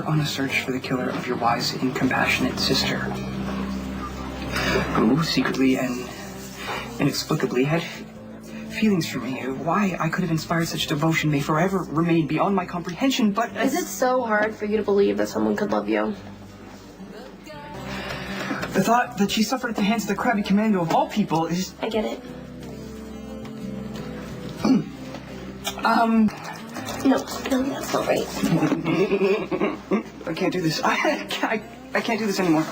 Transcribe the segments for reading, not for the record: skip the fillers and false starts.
are on a search for the killer of your wise and compassionate sister, who secretly and inexplicably had feelings for me. Why I could have inspired such devotion may forever remain beyond my comprehension, but... Is it so hard for you to believe that someone could love you? The thought that she suffered at the hands of the crabby commando of all people is... I get it. No, that's not right. I can't do this. I can't do this anymore.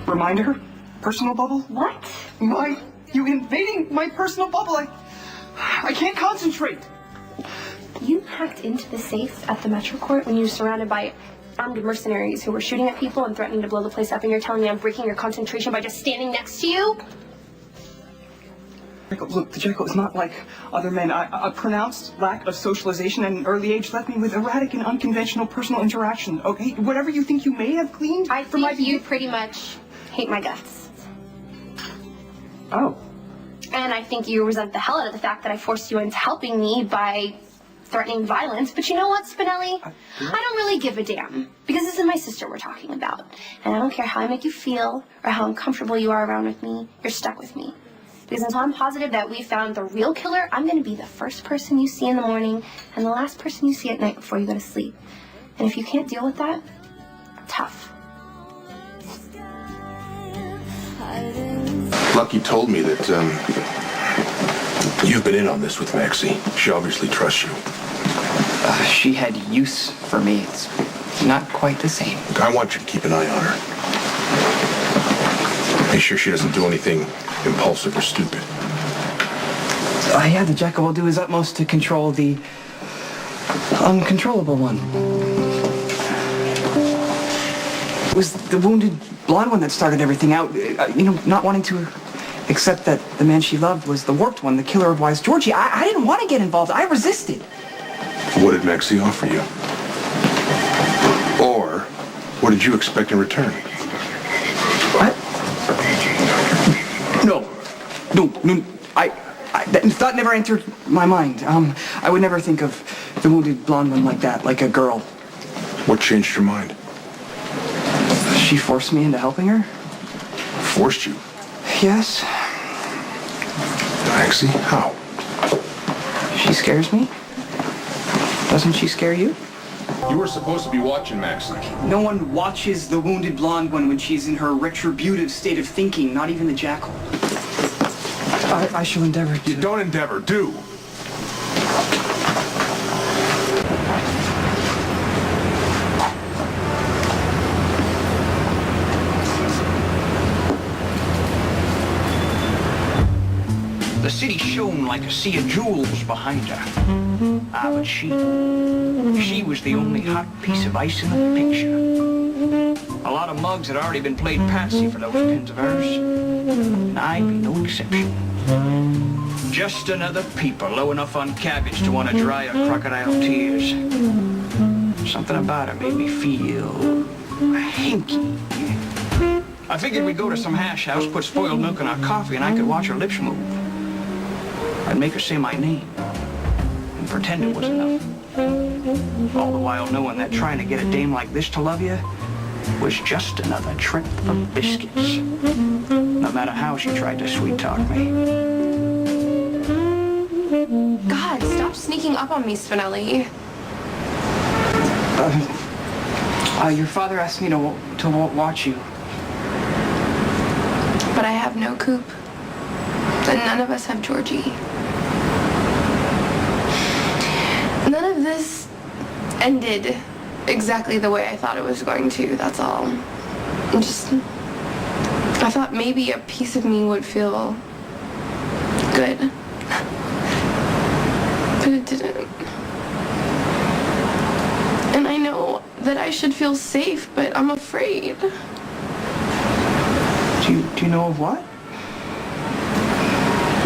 Reminder? Personal bubble? What? Why? You invading my personal bubble? I can't concentrate. You hacked into the safe at the Metro Court when you were surrounded by armed mercenaries who were shooting at people and threatening to blow the place up, and you're telling me I'm breaking your concentration by just standing next to you? Look, the Jekyll is not like other men. A pronounced lack of socialization at an early age left me with erratic and unconventional personal interaction. Okay, whatever you think you may have gleaned I from think you pretty much hate my guts. Oh. And I think you resent the hell out of the fact that I forced you into helping me by threatening violence. But you know what, Spinelli? I don't really give a damn. Because this is my sister we're talking about. And I don't care how I make you feel or how uncomfortable you are around with me. You're stuck with me. Because until I'm positive that we found the real killer, I'm going to be the first person you see in the morning and the last person you see at night before you go to sleep. And if you can't deal with that, tough. Lucky told me that you've been in on this with Maxie. She obviously trusts you. She had use for me. It's not quite the same. Look, I want you to keep an eye on her. Make sure she doesn't do anything impulsive or stupid. Yeah, the Jekyll will do his utmost to control the uncontrollable one. It was the wounded blonde one that started everything out. Not wanting to accept that the man she loved was the warped one, the killer of Wise Georgie. I didn't want to get involved. I resisted. What did Maxie offer you? Or what did you expect in return? What? No. That thought never entered my mind. I would never think of the wounded blonde one like that, like a girl. What changed your mind? She forced me into helping her? Forced you? Yes. Maxie, how? She scares me. Doesn't she scare you? You were supposed to be watching Maxie. No one watches the wounded blonde one when she's in her retributive state of thinking, not even the Jackal. I shall endeavor to... You don't endeavor, do. The city shone like a sea of jewels behind her. But she was the only hot piece of ice in the picture. A lot of mugs had already been played patsy for those pins of hers, and I'd be no exception. Just another peeper low enough on cabbage to want to dry her crocodile tears. Something about her made me feel hinky. I figured we'd go to some hash house, put spoiled milk in our coffee, and I could watch her lips move. I'd make her say my name and pretend it was enough. All the while knowing that trying to get a dame like this to love you was just another trip for biscuits. No matter how she tried to sweet-talk me. God, stop sneaking up on me, Spinelli. Your father asked me to watch you. But I have no coop. And none of us have Georgie. None of this ended exactly the way I thought it was going to, that's all. I thought maybe a piece of me would feel good. But it didn't. And I know that I should feel safe, but I'm afraid. Do you know of what?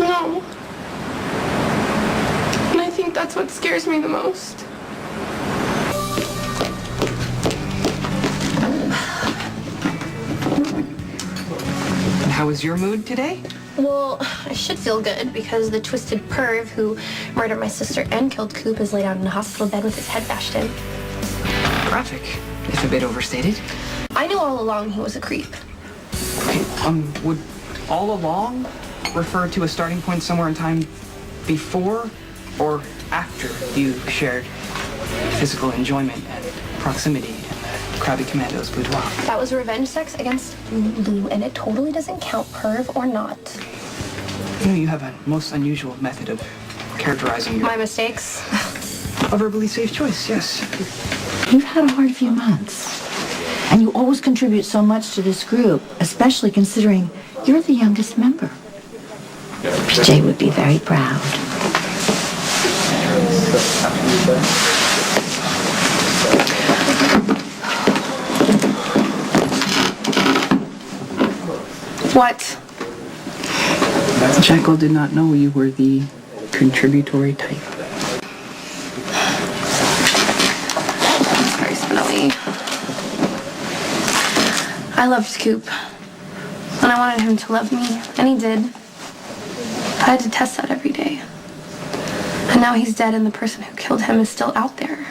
No. And I think that's what scares me the most. And how is your mood today? Well, I should feel good because the twisted perv who murdered my sister and killed Coop is laid out in a hospital bed with his head bashed in. Graphic, if a bit overstated. I knew all along he was a creep. Okay, would all along refer to a starting point somewhere in time before or after you shared physical enjoyment and proximity in the Krabby Commando's boudoir? That was revenge sex against Lou, and it totally doesn't count, perv or not. You know, you have a most unusual method of characterizing your... My mistakes? A verbally safe choice, yes. You've had a hard few months. And you always contribute so much to this group, especially considering you're the youngest member. PJ would be very proud. What? Jekyll did not know you were the contributory type. Sorry, Spinelli. I loved Coop. And I wanted him to love me, and he did. But I had to test that every day. And now he's dead, and the person who killed him is still out there.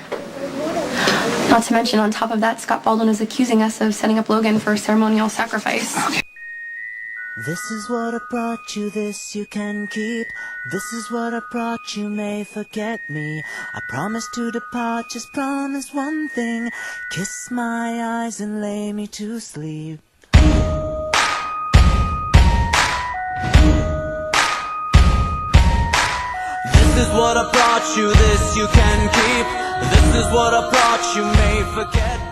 Not to mention, on top of that, Scott Baldwin is accusing us of setting up Logan for a ceremonial sacrifice. This is what I brought you, this you can keep. This is what I brought you, may forget me. I promise to depart, just promise one thing. Kiss my eyes and lay me to sleep. This is what I brought you, this you can keep. This is what I brought you, may forget